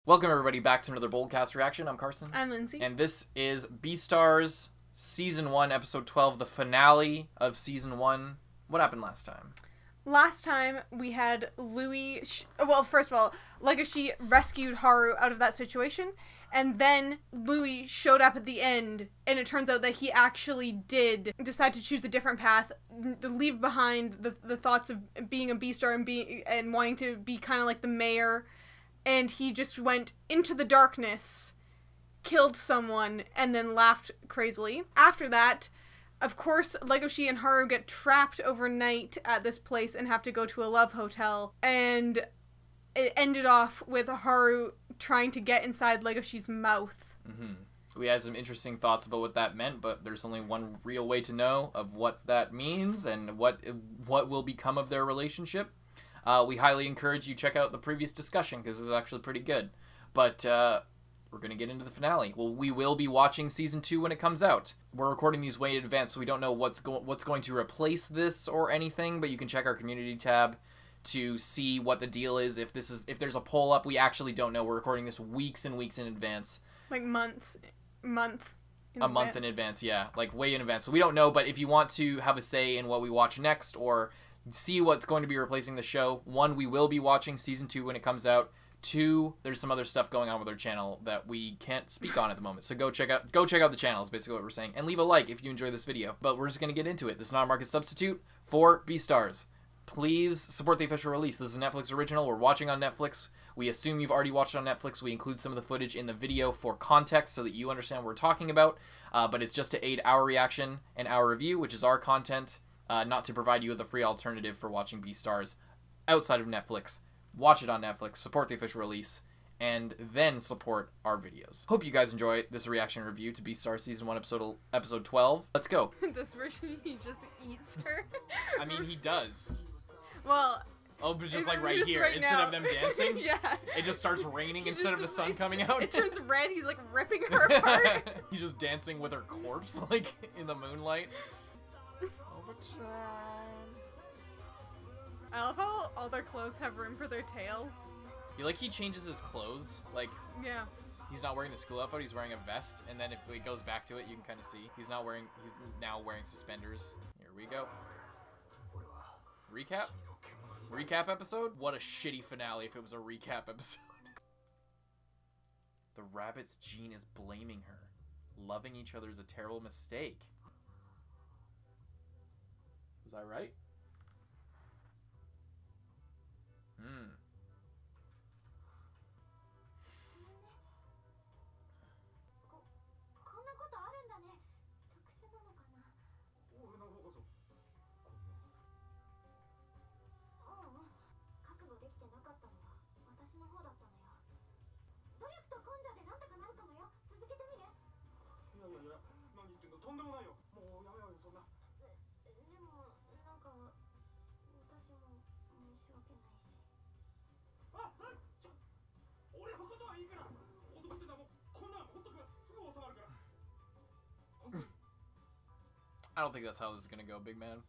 Welcome everybody back to another Boldcast reaction. I'm Carson. I'm Lindsay. And this is Beastars Season 1, Episode 12, the finale of Season 1. What happened last time? Last time we had Louis... well, first of all, Legoshi rescued Haru out of that situation, and then Louis showed up at the end, and it turns out that he actually did decide to choose a different path, to leave behind the thoughts of being a Beastar and wanting to be kind of like the mayor. And he just went into the darkness, killed someone, and then laughed crazily. After that, of course, Legoshi and Haru get trapped overnight at this place and have to go to a love hotel. And it ended off with Haru trying to get inside Legoshi's mouth. Mm-hmm. We had some interesting thoughts about what that meant, but there's only one real way to know of what that means and what will become of their relationship. We highly encourage you check out the previous discussion because it was actually pretty good. But we're going to get into the finale. Well, we will be watching Season 2 when it comes out. We're recording these way in advance, so we don't know what's going to replace this or anything, but you can check our community tab to see what the deal is. If there's a poll up, we actually don't know. We're recording this weeks and weeks in advance. Like month in advance, yeah. Like way in advance. So we don't know, but if you want to have a say in what we watch next or see what's going to be replacing the show, 1, we will be watching Season 2 when it comes out. 2, there's some other stuff going on with our channel that we can't speak on at the moment. So go check out the channel is basically what we're saying. And leave a like if you enjoy this video. But we're just going to get into it. This is not a market substitute for Beastars. Please support the official release. This is a Netflix original. We're watching on Netflix. We assume you've already watched it on Netflix. We include some of the footage in the video for context so that you understand what we're talking about. But it's just to aid our reaction and our review, which is our content. Not to provide you with a free alternative for watching Beastars outside of Netflix. Watch it on Netflix, support the official release, and then support our videos. Hope you guys enjoy this reaction review to Beastars Season 1, Episode 12. Let's go. This version, he just eats her. I mean, he does. Well... oh, but just like right here, right instead now. of them dancing, yeah. It just starts raining instead of the sun coming out. It turns red, he's like ripping her apart. He's just dancing with her corpse, like, in the moonlight. I love how all their clothes have room for their tails. You like he changes his clothes, like yeah. He's not wearing the school outfit, he's wearing a vest, and then if it goes back to it, you can kind of see he's now wearing suspenders. Here we go. Recap episode? What a shitty finale if it was a recap episode. The rabbit's gene is blaming her. Loving each other is a terrible mistake. Was I right? Hmm. 'I don't think that's how this is gonna go, big man.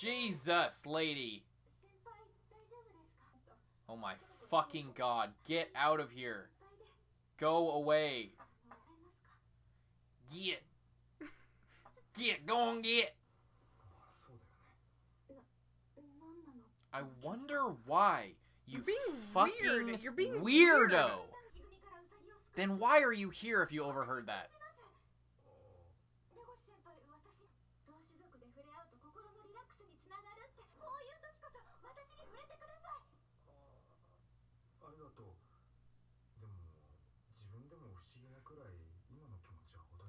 Jesus, lady. Oh my fucking god. Get out of here. Go away. Rangi! I wonder why, you fucking weird. You're being weirdo! Then why are you here if you overheard that?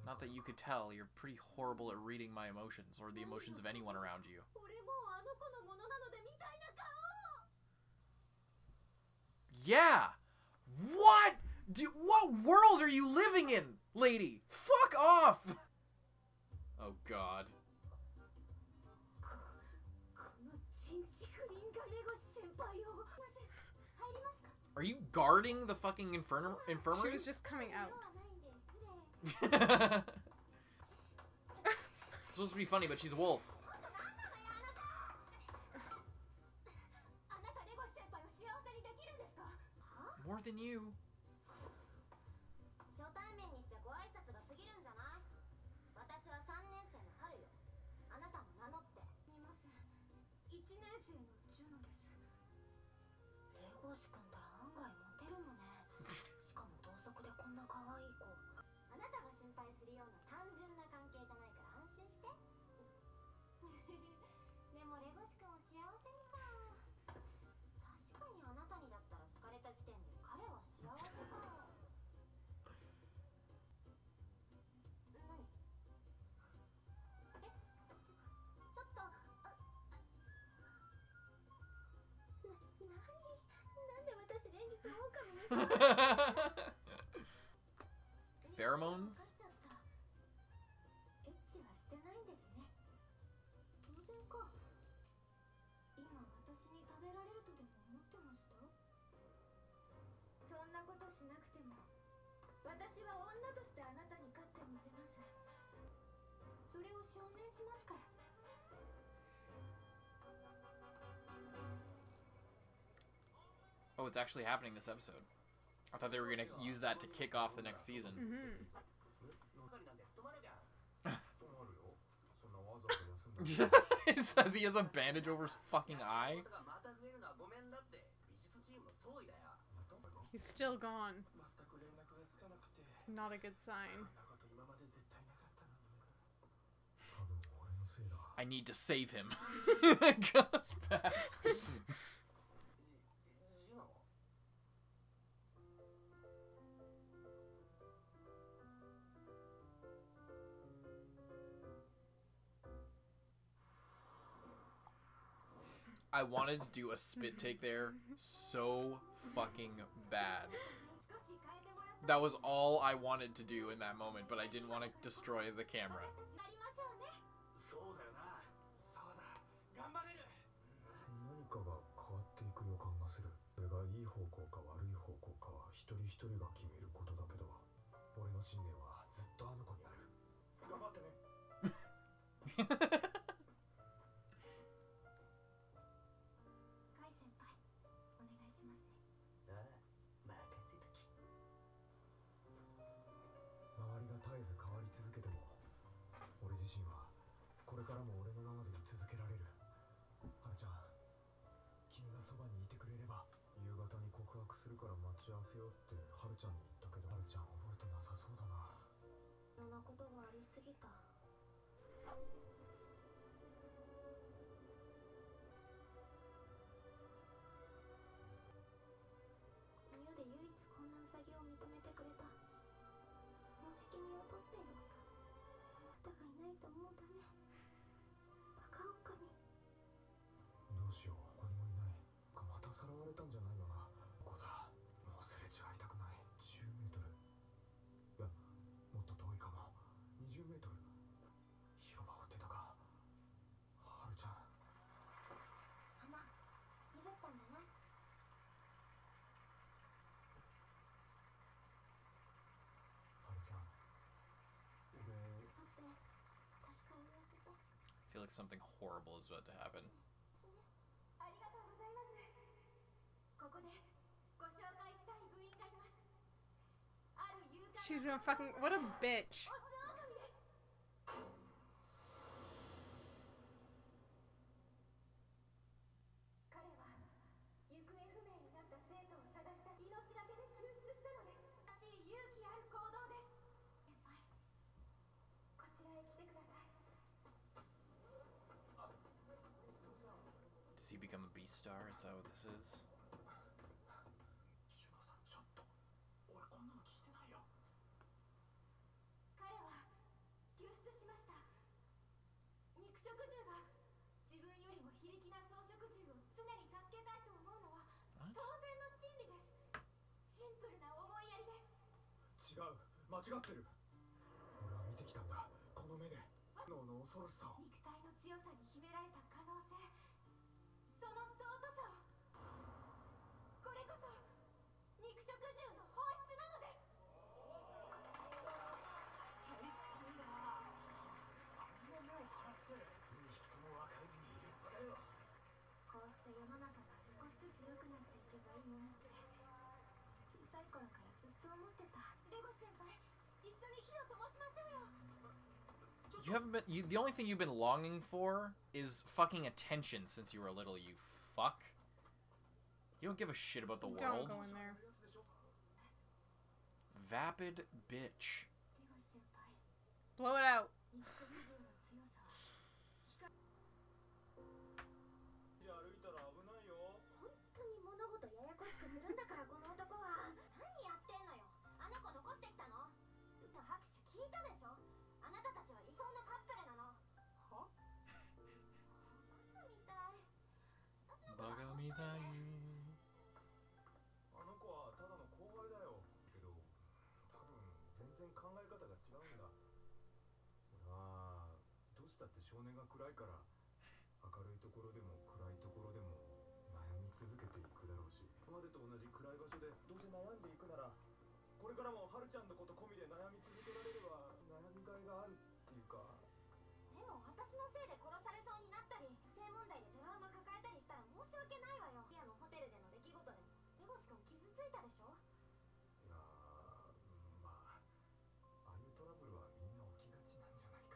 Not that you could tell, you're pretty horrible at reading my emotions, or the emotions of anyone around you. Yeah! What? What world are you living in, lady? Fuck off! Oh god. Are you guarding the fucking infirmary? She was just coming out. It's supposed to be funny, but she's a wolf. More than you. Pheromones? Oh, it's actually happening this episode. I thought they were gonna use that to kick off the next season. It says he has a bandage over his fucking eye. He's still gone. It's not a good sign. I need to save him. Goes back. I wanted to do a spit take there so fucking bad. That was all I wanted to do in that moment, but I didn't want to destroy the camera. I feel like something horrible is about to happen. She's gonna fucking... What a bitch. he become a beast star? Is that what this is? シュノさん、ちょっと俺こんなの聞いてないよ。彼は救出しました。肉食獣が自分よりも非力な草食獣を常に助けたいと思うのは当然の心理です。シンプルな思いやりです。違う、間違ってる。俺は見てきたんだ、この目で脳の恐ろしさを。肉体の強さに秘められた可能性、その尊さを。これこそ肉食獣の本質なのです。大好きだ。あんな目を晴らして2匹とも若い目に入れっぱだよ。こうして世の中が少しずつ良くなっていけばいいなって小さい頃からずっと思ってた。レゴス先輩、一緒に火を灯しましょうよ。You haven't been. The only thing you've been longing for is fucking attention since you were little. You fuck. You don't give a shit about the Don't world. go in there. Vapid bitch. レゴス先輩、 Blow it out. 肉食獣の強さを歩いたら危ないよ。本当に物事ややこしくするんだからこの男は。何やってんのよ。あの子どこしてきたの。歌拍手聞いたでしょ。あなたたちは理想のカップルなの。は？バカみたい。私のことバカみたい。あの子はただの後輩だよ。けど多分全然考え方が違うんだ。俺はどうしたって少年が暗いから明るいところでも暗いところでも悩み続けていくだろうし、今までと同じ暗い場所でどうせ悩んでいくならこれからもはるちゃんのこと込みで悩み続けられれば悩みがいがあるっていうか。でも私のせいで殺されそうになったり不正問題でトラウマ抱えたりしたら申し訳ないわよ。ピアのホテルでの出来事でもレゴシ君傷ついたでしょ。いやまあああいうトラブルはみんな起きがちなんじゃないかな。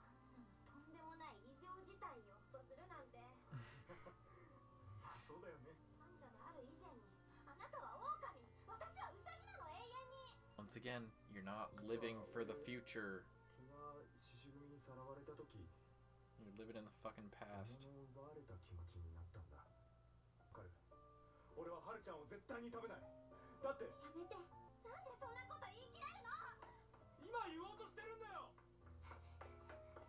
あんなのとんでもない異常事態よとするなんて。まあそうだよね。男女である以前にあなたは狼、私はウサギなの。永遠に。 Once again, you're not living for the future. 君が獅子組にさらわれた時、 You're living in the fucking past. 獲物を奪われた気持ちになったんだ。わかる？俺ははるちゃんを絶対に食べない。だってやめて。なんでそんなこと言い切れるの。今言おうとしてるんだよ。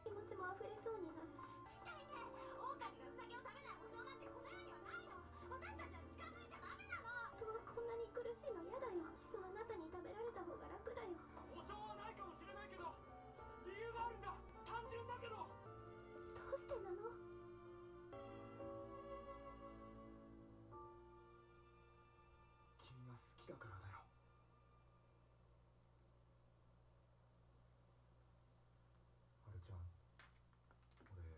気持ちも溢れそうになる。見て見て、狼がウサギを食べない保証なんてこの世にはないの。私たちは近づいちゃダメなの。人はこんなに苦しいの嫌だよ。いっそあなたに食べられた方が楽だよ。保証はないかもしれないけど理由があるんだ。単純だけど。どうしてなの。君が好きだからだよ。はるちゃん、俺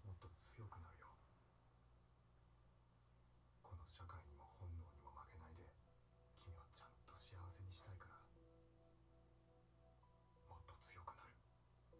もっと強くなるよ。この社会にも本能にも負けないで君をちゃんと幸せにしたいから、もっと強くなる。待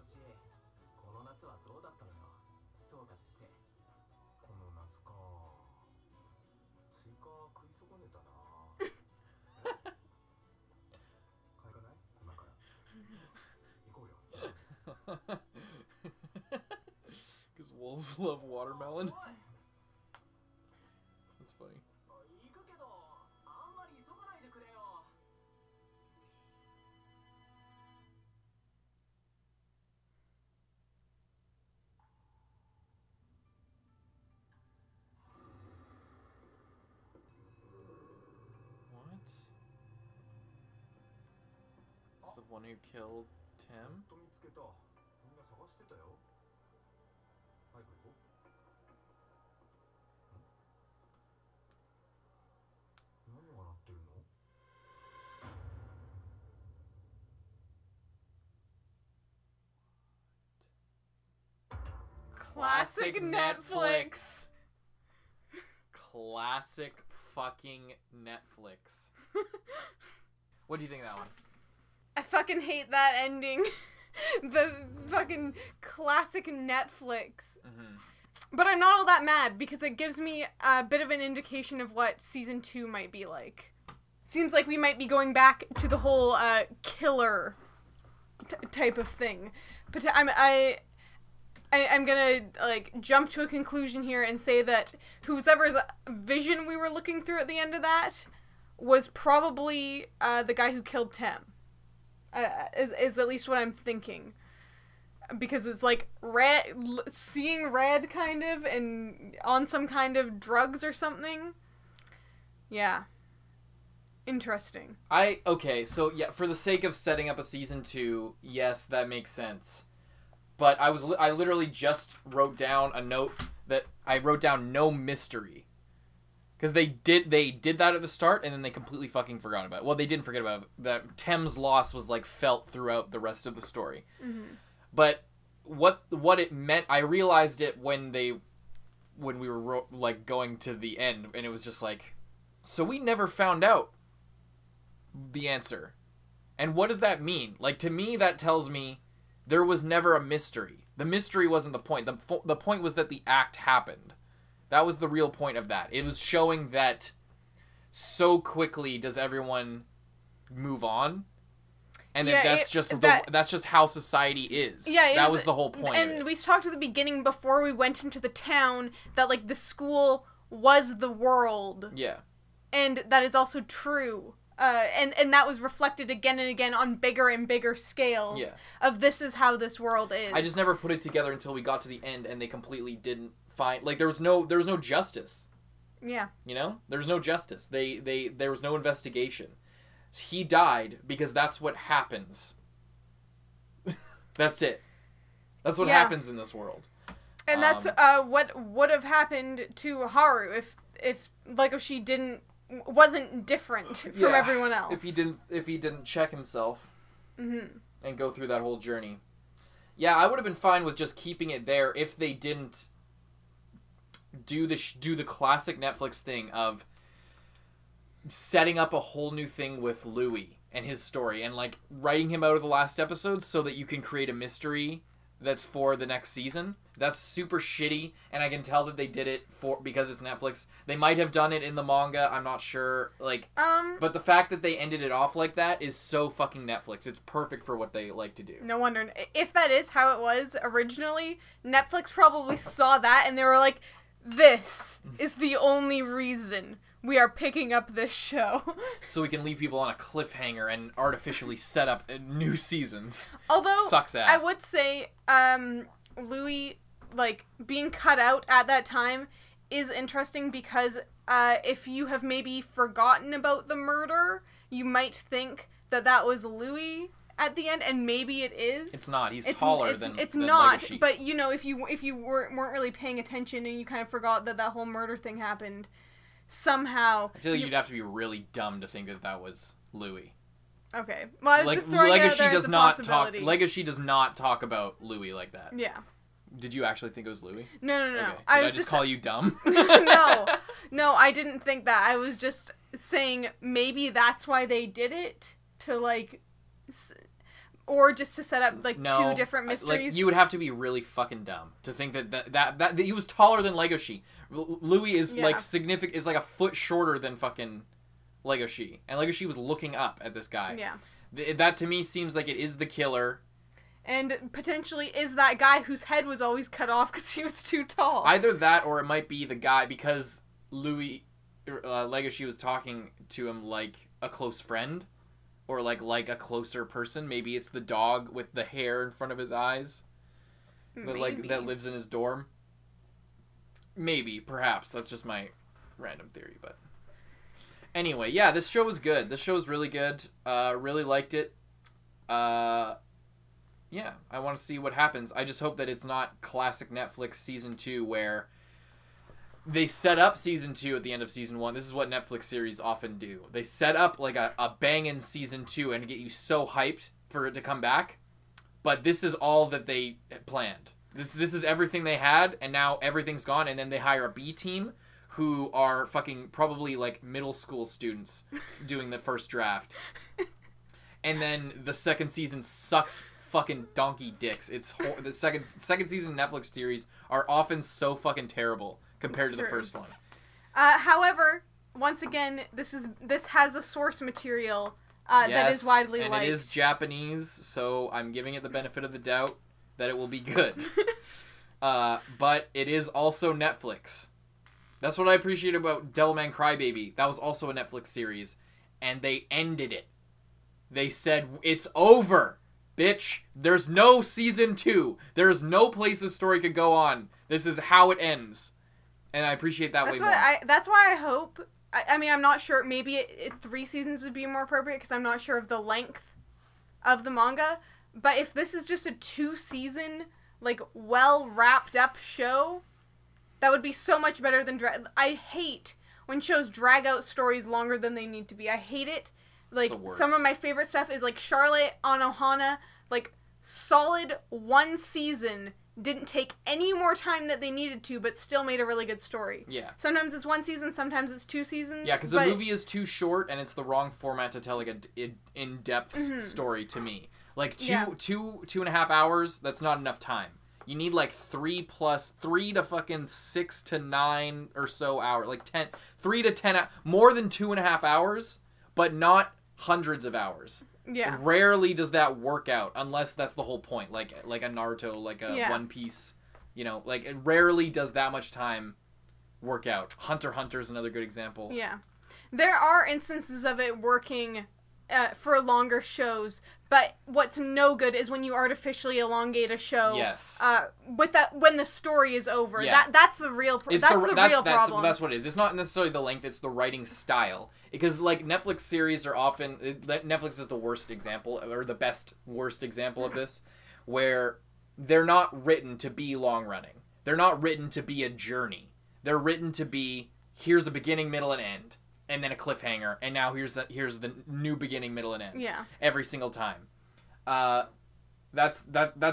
ってる。この夏はどうだったのよ。総括して。この夏か。スイカ食い損ねたな。買いかない？今から行こうよ。Because wolves love watermelon. おい That's funny. 行くけどあんまり急がないでくれよ。What? It's the one who killed や Tim? っと見つけた。みんな探してたよ。早く行こう。Classic Netflix. Classic fucking Netflix. What do you think of that one? I fucking hate that ending. The fucking classic Netflix. Mm-hmm. But I'm not all that mad because it gives me a bit of an indication of what season 2 might be like. Seems like we might be going back to the whole killer type of thing. But I'm gonna like jump to a conclusion here and say that whoever's vision we were looking through at the end of that was probably the guy who killed Tem. Is at least what I'm thinking. Because it's like seeing red kind of and on some kind of drugs or something. Yeah. Interesting. Okay, so yeah, for the sake of setting up a season 2, yes, that makes sense. But I literally just wrote down a note that I wrote down no mystery. Because they did that at the start and then they completely fucking forgot about it. Well, they didn't forget about it. That Tem's loss was like felt throughout the rest of the story. Mm-hmm. But what it meant, I realized it when we were like going to the end, and it was just like, so we never found out the answer. And what does that mean? Like, to me, that tells me there was never a mystery. The mystery wasn't the point. The point was that the act happened. That was the real point of that. It was showing that so quickly does everyone move on. And yeah, that's just how society is. Yeah, that was the whole point. And we talked at the beginning before we went into the town that like the school was the world. Yeah. And that is also true. And that was reflected again and again on bigger and bigger scales of this is how this world is. I just never put it together until we got to the end and they completely didn't find, like, there was no justice. Yeah. You know? There was no justice. There was no investigation. He died because that's what happens. That's it. That's what happens in this world. And that's what would have happened to Haru if Legoshi wasn't different from everyone else. If he didn't check himself and go through that whole journey. Yeah, I would have been fine with just keeping it there if they didn't do the classic Netflix thing of setting up a whole new thing with Louis and his story and like writing him out of the last episode so that you can create a mystery that's for the next season. That's super shitty, and I can tell that they did it because it's Netflix. They might have done it in the manga, I'm not sure. Like, but the fact that they ended it off like that is so fucking Netflix. It's perfect for what they like to do. No wonder. If that is how it was originally, Netflix probably saw that and they were like, this is the only reason we are picking up this show. So we can leave people on a cliffhanger and artificially set up new seasons. Although, sucks ass. I would say, Louis, like, being cut out at that time is interesting because if you have maybe forgotten about the murder, you might think that was Louis at the end, and maybe it is. It's not. He's taller than It's not, Legoshi. but, you know, if you weren't really paying attention and you kind of forgot that whole murder thing happened, somehow... I feel like you'd have to be really dumb to think that was Louis. Okay. Well, I was just throwing it out there as a possibility. Legoshi does not talk about Louis like that. Yeah. Did you actually think it was Louis? No. Okay. Did I just call you dumb? No, I didn't think that. I was just saying maybe that's why they did it, to, like... Or just to set up, like, two different mysteries. Like, you would have to be really fucking dumb to think that he was taller than Legoshi. Louis is, like, significant, is, like, a foot shorter than fucking Legoshi. And Legoshi was looking up at this guy. Yeah. That, to me, seems like it is the killer. And potentially is that guy whose head was always cut off because he was too tall. Either that, or it might be the guy, because Legoshi was talking to him like a close friend. Or like a closer person. Maybe it's the dog with the hair in front of his eyes. That lives in his dorm. Maybe, perhaps. That's just my random theory, but... Anyway, yeah, this show was good. This show was really good. Really liked it. Yeah, I want to see what happens. I just hope that it's not classic Netflix Season 2 where... They set up Season 2 at the end of Season 1. This is what Netflix series often do. They set up, like, a bangin' Season 2 and get you so hyped for it to come back. But this is all that they planned. This is everything they had, and now everything's gone, and then they hire a B team who are fucking probably like middle school students doing the first draft. And then the second season sucks fucking donkey dicks. It's the second season Netflix series are often so fucking terrible compared to the first one. However, once again, this has a source material that is widely liked. And it is Japanese, so I'm giving it the benefit of the doubt that it will be good. But it is also Netflix. That's what I appreciate about Devilman Crybaby. That was also a Netflix series, and they ended it. They said, it's over, bitch. There's no season 2. There's no place this story could go on. This is how it ends. And I appreciate that way more. That's why I hope... I mean, I'm not sure. Maybe 3 seasons would be more appropriate, because I'm not sure of the length of the manga. But if this is just a 2-season, like, well-wrapped-up show, that would be so much better than... I hate when shows drag out stories longer than they need to be. I hate it. Like, some of my favorite stuff is, like, Charlotte on Ohana, like, solid 1 season, didn't take any more time that they needed to, but still made a really good story. Yeah. Sometimes it's 1 season, sometimes it's 2 seasons. Yeah, because the movie is too short, and it's the wrong format to tell, like, an in-depth story to me. Like, two and a half hours, that's not enough time. You need, like, 3 to fucking 6 to 9 or so hours. Like, 3 to 10, more than 2.5 hours, but not hundreds of hours. Yeah. Rarely does that work out, unless that's the whole point. Like a Naruto, like a One Piece. You know, like, it rarely does that much time work out. Hunter x Hunter is another good example. Yeah. There are instances of it working for longer shows, but what's no good is when you artificially elongate a show. Yes. When the story is over. Yeah. That's the real problem. That's what it is. It's not necessarily the length, it's the writing style. Because, like, Netflix series are often... Netflix is the worst example, or the worst example of this, where they're not written to be long-running. They're not written to be a journey. They're written to be, here's a beginning, middle, and end. And then a cliffhanger, and now here's the new beginning, middle, and end. Yeah. Every single time. That's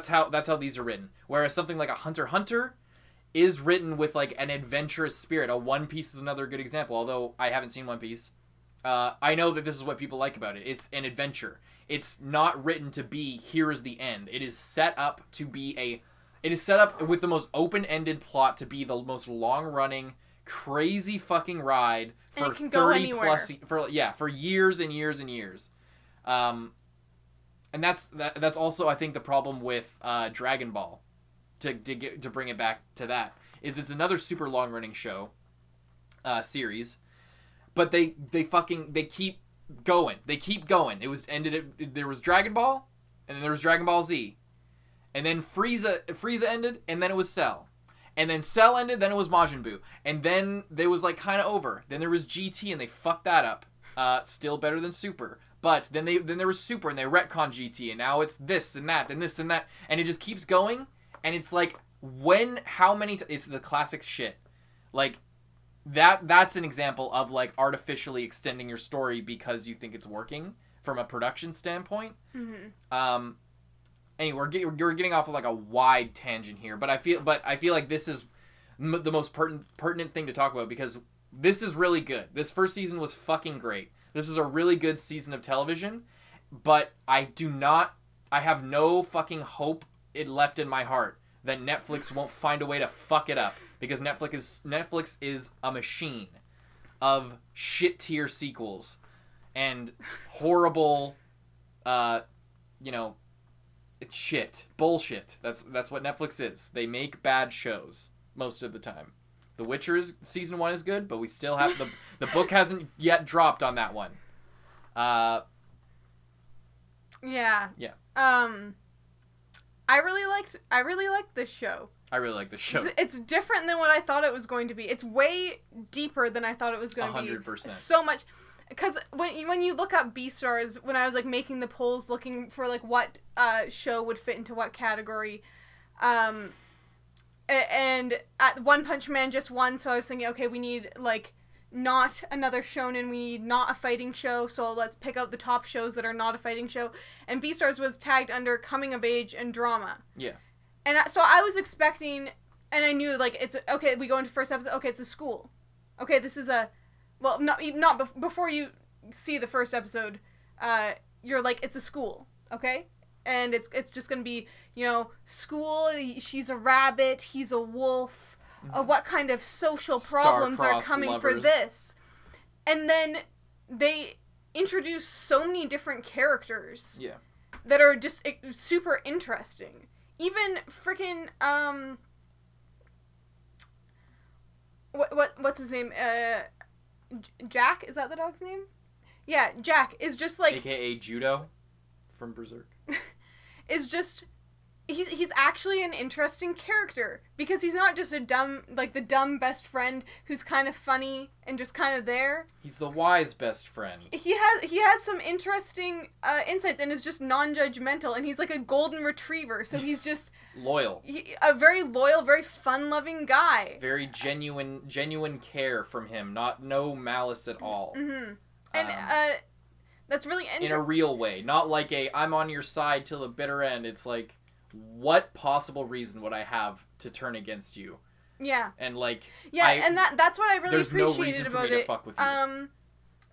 how these are written. Whereas something like a Hunter x Hunter is written with, like, an adventurous spirit. A One Piece is another good example, although I haven't seen One Piece. I know that this is what people like about it. It's an adventure. It's not written to be, here is the end. It is set up to be it is set up with the most open-ended plot to be the most long-running, crazy fucking ride for 30 plus, for years and years and years. And that's also, I think, the problem with Dragon Ball. To bring it back to that, is it's another super long-running show, series. But they keep going. They keep going. There was Dragon Ball, and then there was Dragon Ball Z. And then Frieza ended, and then it was Cell. And then Cell ended, then it was Majin Buu. And then they was, like, kind of over. Then there was GT, and they fucked that up. Still better than Super. But then there was Super, and they retconned GT, and now it's this and that, and this and that. And it just keeps going, and it's like, it's the classic shit. Like, that's an example of, like, artificially extending your story because you think it's working from a production standpoint. Mm-hmm. Anyway, we're getting off of, like, a wide tangent here, but I feel like this is the most pertinent thing to talk about, because this is really good. This first season was fucking great. This is a really good season of television, but I have no fucking hope left in my heart that Netflix won't find a way to fuck it up, because Netflix is a machine of shit tier sequels and horrible, shit, bullshit. That's what Netflix is. They make bad shows most of the time. The Witcher's season 1 is good, but we still have the book hasn't yet dropped on that one. Yeah. I really liked this show. I really like this show. It's different than what I thought it was going to be. It's way deeper than I thought it was going to be. 100%. So much. Because when you look up B-Stars, when I was, like, making the polls looking for, like, what show would fit into what category, and One Punch Man just won, so I was thinking, okay, we need, like, not another shonen, we need not a fighting show, so let's pick out the top shows that are not a fighting show. And B-Stars was tagged under coming of age and drama. Yeah. And so I was expecting, and I knew, like, it's, okay, we go into first episode, okay, it's a school. Okay, this is a, well, before you see the first episode, you're like, it's a school, okay? And it's just gonna be, you know, school, she's a rabbit, he's a wolf, what kind of social problems are coming for this? And then they introduce so many different characters. Yeah. That are just super interesting. Even freaking what's his name? Jack, is that the dog's name? Yeah, Jack is just like, AKA Judo from Berserk. is just he's actually an interesting character because he's not just the dumb best friend who's kind of funny and just kind of there. He's the wise best friend. He has some interesting insights and is just non-judgmental, and he's like a golden retriever, so he's just loyal. A very loyal, very fun-loving guy. Very genuine care from him. No malice at all. Mm-hmm. And that's really interesting. In a real way, not like I'm on your side till the bitter end. It's like, what possible reason would I have to turn against you? Yeah. And like, and that's what I really appreciated no reason about for me it. To fuck with you.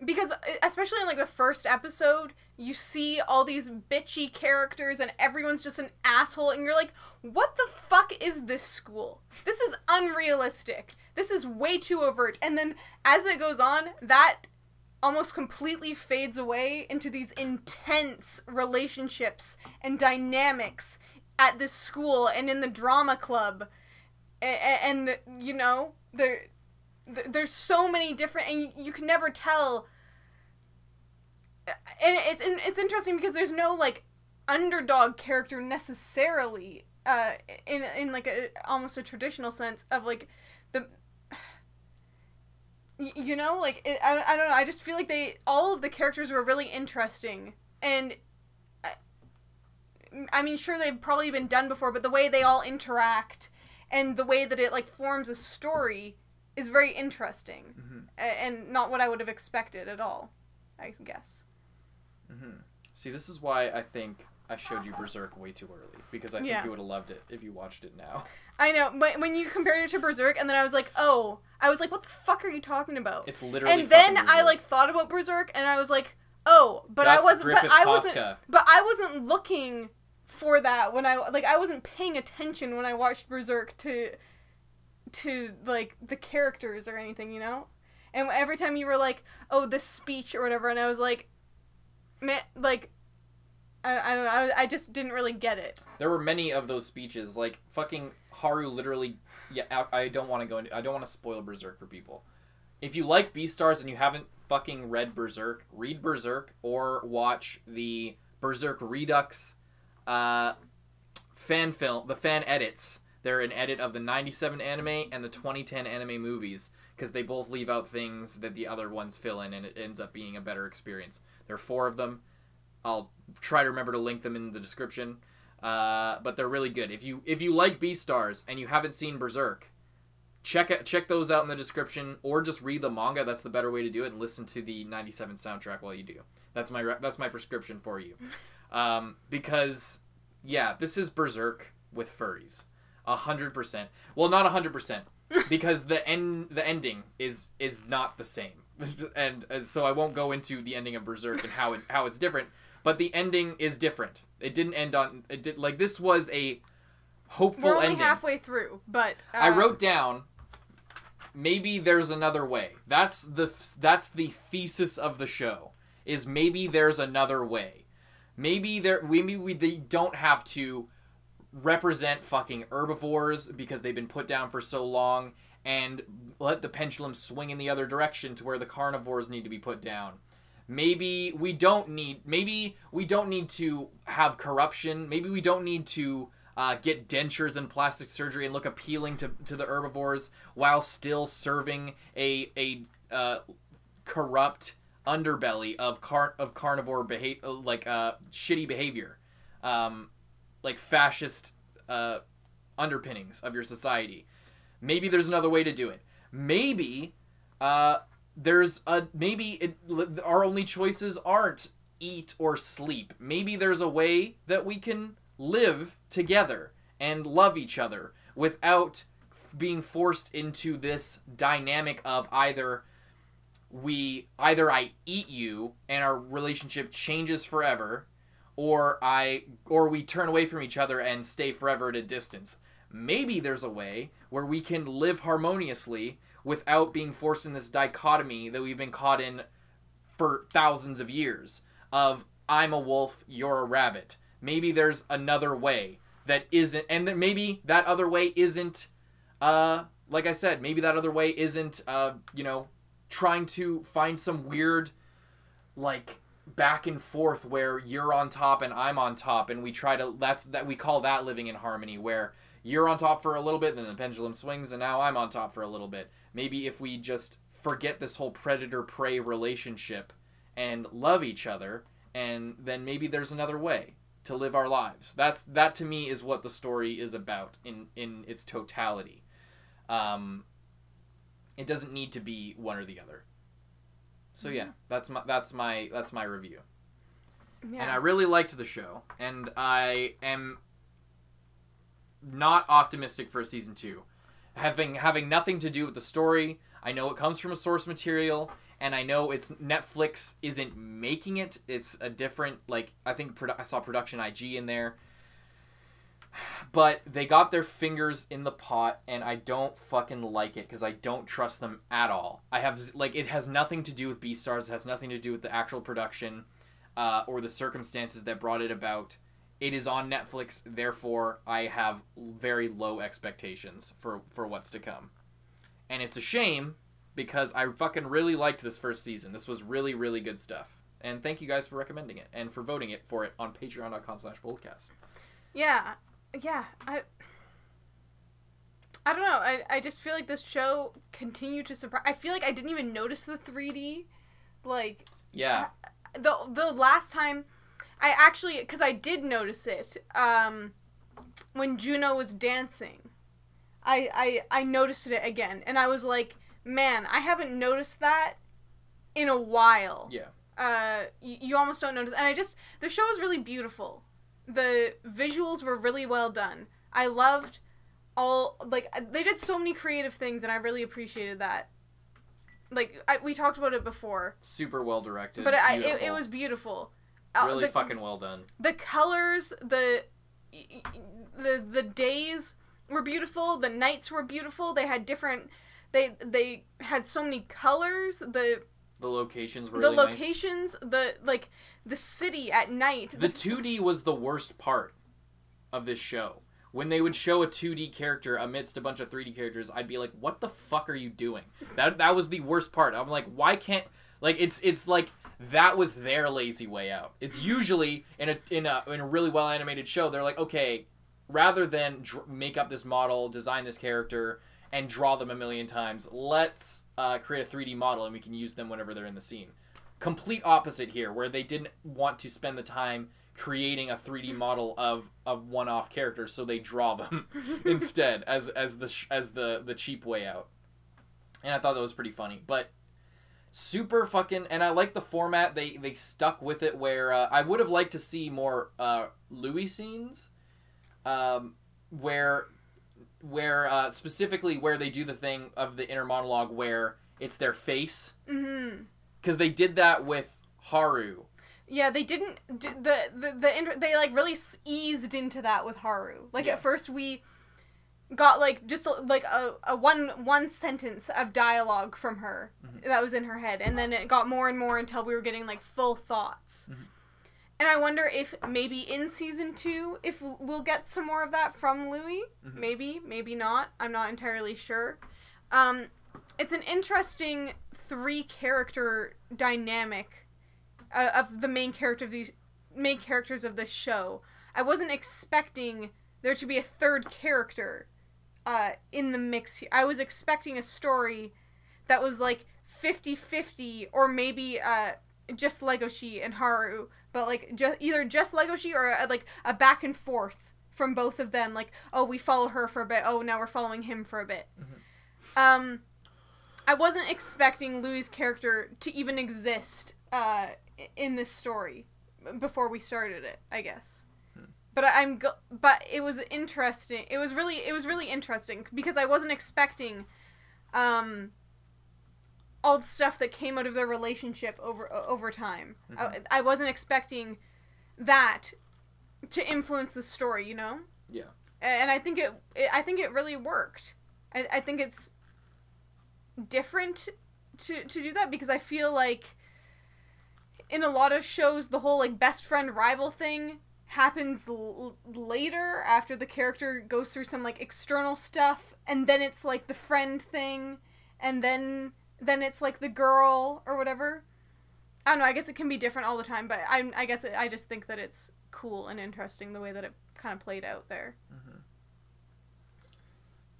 Because especially in like the first episode, you see all these bitchy characters and everyone's just an asshole, and you're like, what the fuck is this school? This is unrealistic. This is way too overt. And then as it goes on, that almost completely fades away into these intense relationships and dynamics at this school and in the drama club, and you know, there's so many different, and you can never tell. And it's interesting because there's no like underdog character necessarily, in like almost a traditional sense of like the. You know, like, I don't know, I just feel like all of the characters were really interesting, and, I mean, sure, they've probably been done before, but the way they all interact, and the way that it, like, forms a story is very interesting, and not what I would have expected at all, I guess. See, this is why I think I showed you Berserk way too early, because I think you would have loved it if you watched it now. I know, but when you compared it to Berserk, and then I was like, what the fuck are you talking about? It's literally. And then Berserk. I like thought about Berserk, and I was like, I wasn't looking for that when I wasn't paying attention when I watched Berserk to like the characters or anything, you know? And every time you were like, oh, this speech or whatever, and I was like, man, like, I don't know, I just didn't really get it. There were many of those speeches, like, fucking Haru literally, I don't want to spoil Berserk for people. If you like Beastars and you haven't fucking read Berserk or watch the Berserk Redux fan film, the fan edits. They're an edit of the 97 anime and the 2010 anime movies, because they both leave out things that the other ones fill in, and it ends up being a better experience. There are 4 of them. I'll try to remember to link them in the description, but they're really good. If you like Beastars and you haven't seen Berserk, check those out in the description, or just read the manga. That's the better way to do it, and listen to the 97 soundtrack while you do. That's my prescription for you, because yeah, this is Berserk with furries, 100%. Well, not 100%, because the ending is not the same, and so I won't go into the ending of Berserk and how it's different. But the ending is different. It didn't end on... this was a hopeful ending. We're only halfway through, but... I wrote down, maybe there's another way. That's the thesis of the show, is maybe there's another way. Maybe they don't have to represent fucking herbivores because they've been put down for so long, and let the pendulum swing in the other direction to where the carnivores need to be put down. Maybe we don't need to have corruption. Maybe we don't need to get dentures and plastic surgery and look appealing to the herbivores while still serving a corrupt underbelly of carnivore shitty behavior, like fascist underpinnings of your society. Maybe there's another way to do it. Maybe our only choices aren't eat or sleep. Maybe there's a way that we can live together and love each other without being forced into this dynamic of either I eat you and our relationship changes forever, or we turn away from each other and stay forever at a distance. Maybe there's a way where we can live harmoniously without being forced in this dichotomy that we've been caught in for thousands of years of I'm a wolf, you're a rabbit. Maybe there's another way that isn't, and then maybe that other way isn't, like I said, maybe that other way isn't, trying to find some weird, like, back and forth where you're on top and I'm on top, and we call that living in harmony, where you're on top for a little bit, then the pendulum swings, and now I'm on top for a little bit. Maybe if we just forget this whole predator-prey relationship and love each other, and then maybe there's another way to live our lives. That to me is what the story is about in its totality. It doesn't need to be one or the other. So yeah, that's my review. Yeah. And I really liked the show, and I am not optimistic for a season 2. Having nothing to do with the story, I know it comes from a source material, and I know it's Netflix isn't making it. It's a different, like, I think I saw Production IG in there. But they got their fingers in the pot, and I don't fucking like it because I don't trust them at all. It has nothing to do with Beastars. It has nothing to do with the actual production or the circumstances that brought it about. It is on Netflix, therefore I have very low expectations for what's to come. And it's a shame because I fucking really liked this first season. This was really, really good stuff. And thank you guys for recommending it and for voting for it on patreon.com/boldcast. Yeah. Yeah. I don't know. I just feel like this show continued to surprise. I feel like I didn't even notice the 3D. Like, yeah. The last time I actually, because I did notice it, when Juno was dancing, I noticed it again, and I was like, man, I haven't noticed that in a while. Yeah. You almost don't notice, and the show was really beautiful. The visuals were really well done. I loved they did so many creative things, and I really appreciated that. Like, we talked about it before. Super well directed. But it was beautiful. Really fucking well done. The colors, the days were beautiful. The nights were beautiful. They had different. They had so many colors. The locations were really nice. The locations, the city at night. The 2D was the worst part of this show. When they would show a 2D character amidst a bunch of 3D characters, I'd be like, "What the fuck are you doing?" That was the worst part. I'm like, why can't it's like that was their lazy way out. It's usually in a really well animated show, they're like, okay, rather than make up this model, design this character, and draw them a million times, let's create a 3D model and we can use them whenever they're in the scene. Complete opposite here, where they didn't want to spend the time creating a 3D model of one-off characters, so they draw them instead as the cheap way out. And I thought that was pretty funny, but super fucking, and I like the format. They stuck with it where I would have liked to see more Louis scenes, where specifically where they do the thing of the inner monologue where it's their face, because they did that with Haru. Yeah, they didn't they like really eased into that with Haru. Like, yeah. At first we got like just like a one sentence of dialogue from her that was in her head, and then it got more and more until we were getting like full thoughts. And I wonder if maybe in season 2 if we'll get some more of that from Louis. Maybe not. I'm not entirely sure. It's an interesting 3-character dynamic of the main characters of this show. I wasn't expecting there to be a 3rd character in the mix. I was expecting a story that was like 50-50, or maybe just Legoshi and Haru, but like either just Legoshi or like a back and forth from both of them. Like, oh, we follow her for a bit. Oh, now we're following him for a bit. I wasn't expecting Louis' character to even exist in this story before we started it, I guess. but it was interesting. It was really interesting because I wasn't expecting all the stuff that came out of their relationship over time. Mm-hmm. I wasn't expecting that to influence the story, you know? Yeah. And I think it really worked. I think it's different to do that because I feel like in a lot of shows the whole like best friend rival thing happens later after the character goes through some like external stuff, and then it's like the friend thing, and then it's like the girl or whatever. I don't know, I guess it can be different all the time, but I guess I just think that it's cool and interesting the way that it kind of played out there. Mm-hmm.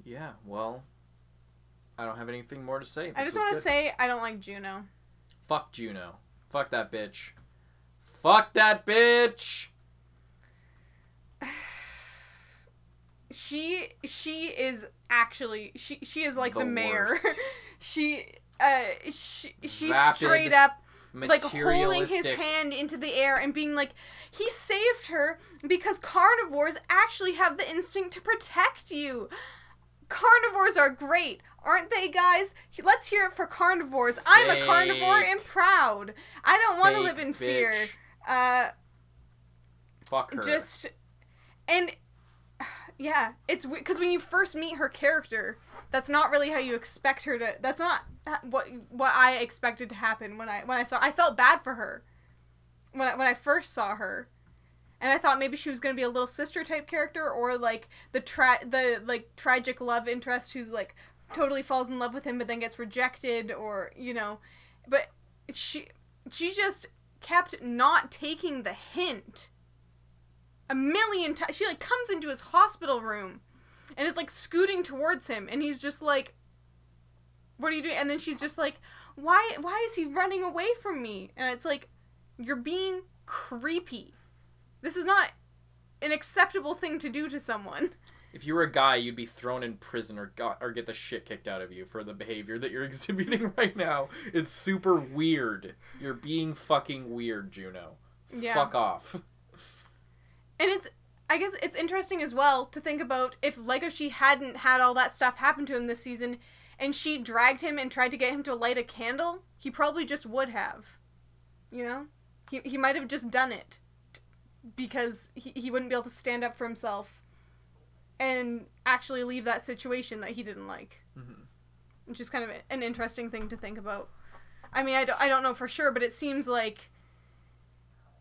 Yeah, well, I don't have anything more to say. I just want to say I don't like Juno. Fuck Juno. Fuck that bitch. Fuck that bitch! She is actually she is like the mayor. worst. she's Vapid, straight up like holding materialistic. his hand into the air and being like, he saved her because carnivores actually have the instinct to protect you. Carnivores are great, aren't they, guys? Let's hear it for carnivores. I'm a carnivore and proud. I don't want to Fake live in fear. bitch. Fuck her. And yeah, it's weird because when you first meet her character, that's not really how you expect her to. That's not what I expected to happen when I saw. I felt bad for her when I first saw her, and I thought maybe she was gonna be a little sister type character or like the tragic love interest who like totally falls in love with him but then gets rejected, or you know, but she just kept not taking the hint. A million times. She like comes into his hospital room and is like scooting towards him, and he's just like, what are you doing? And then she's just like, why is he running away from me? And it's like, you're being creepy. This is not an acceptable thing to do to someone. If you were a guy, you'd be thrown in prison or get the shit kicked out of you for the behavior that you're exhibiting right now. It's super weird. You're being fucking weird, Juno. Yeah. Fuck off. And I guess it's interesting as well to think about if Legoshi hadn't had all that stuff happen to him this season and she dragged him and tried to get him to light a candle, he probably just would have. You know? He might have just done it because he wouldn't be able to stand up for himself and actually leave that situation that he didn't like. Mm-hmm. Which is kind of an interesting thing to think about. I mean, I don't know for sure, but it seems like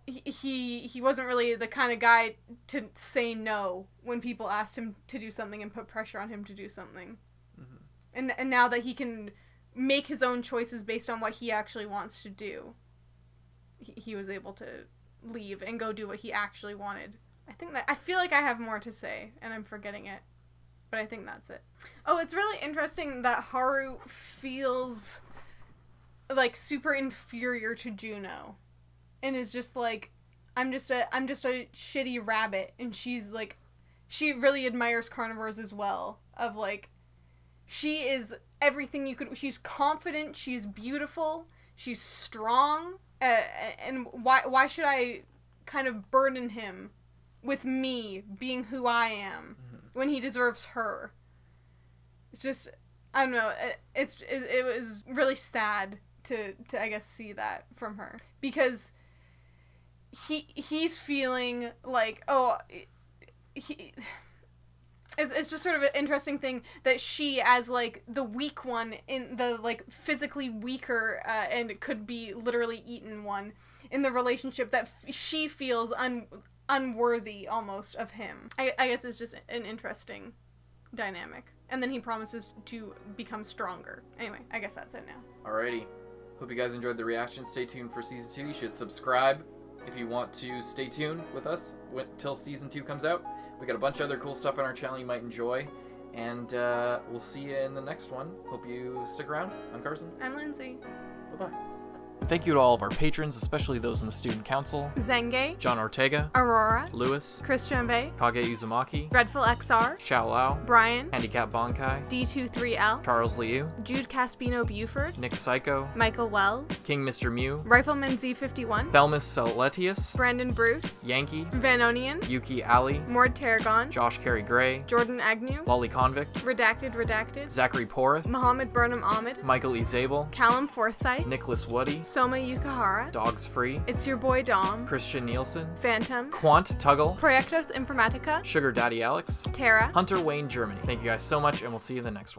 he wasn't really the kind of guy to say no when people asked him to do something and put pressure on him to do something. Mm-hmm. And now that he can make his own choices based on what he actually wants to do, he was able to leave and go do what he actually wanted. I feel like I have more to say and I'm forgetting it, but I think that's it. Oh, it's really interesting that Haru feels like super inferior to Juno. And is just like, I'm just a shitty rabbit, and she's like, she really admires carnivores as well. Of like, she is everything you could. She's confident. She's beautiful. She's strong. And why should I kind of burden him with me being who I am when he deserves her? It's just, I don't know. It was really sad to I guess see that from her, because he's feeling like, it's just sort of an interesting thing that she, as like the weak one in the like physically weaker and could be literally eaten one in the relationship, that she feels unworthy almost of him. I guess it's just an interesting dynamic. And then he promises to become stronger. Anyway, I guess that's it now. Alrighty. Hope you guys enjoyed the reaction. Stay tuned for Season 2. You should subscribe if you want to stay tuned with us till Season 2 comes out. We got a bunch of other cool stuff on our channel you might enjoy. And we'll see you in the next one. Hope you stick around. I'm Carson. I'm Lindsay. Bye-bye. thank you to all of our patrons, especially those in the Student Council: Zenge, John Ortega, Aurora, Lewis, Christian Bay, Kage Uzumaki, Dreadful XR, Xiao Lao, Brian, Handicap Bonkai, D23L, Charles Liu, Jude Caspino Buford, Nick Psycho, Michael Wells, King Mr. Mew, Rifleman Z51, Thelmus Celetius, Brandon Bruce, Yankee, Vanonian, Yuki Ali, Mord Tarragon, Josh Carey Gray, Jordan Agnew, Lolly Convict, Redacted, Zachary Porth, Mohammed Burnham Ahmed, Michael E. Zabel, Callum Forsyth, Nicholas Woody, Soma Yukihara, Dogs Free, It's Your Boy Dom, Christian Nielsen, Phantom, Quant Tuggle, Proyectos Informatica, Sugar Daddy Alex, Terra. Hunter Wayne Germany. Thank you guys so much, and we'll see you in the next one.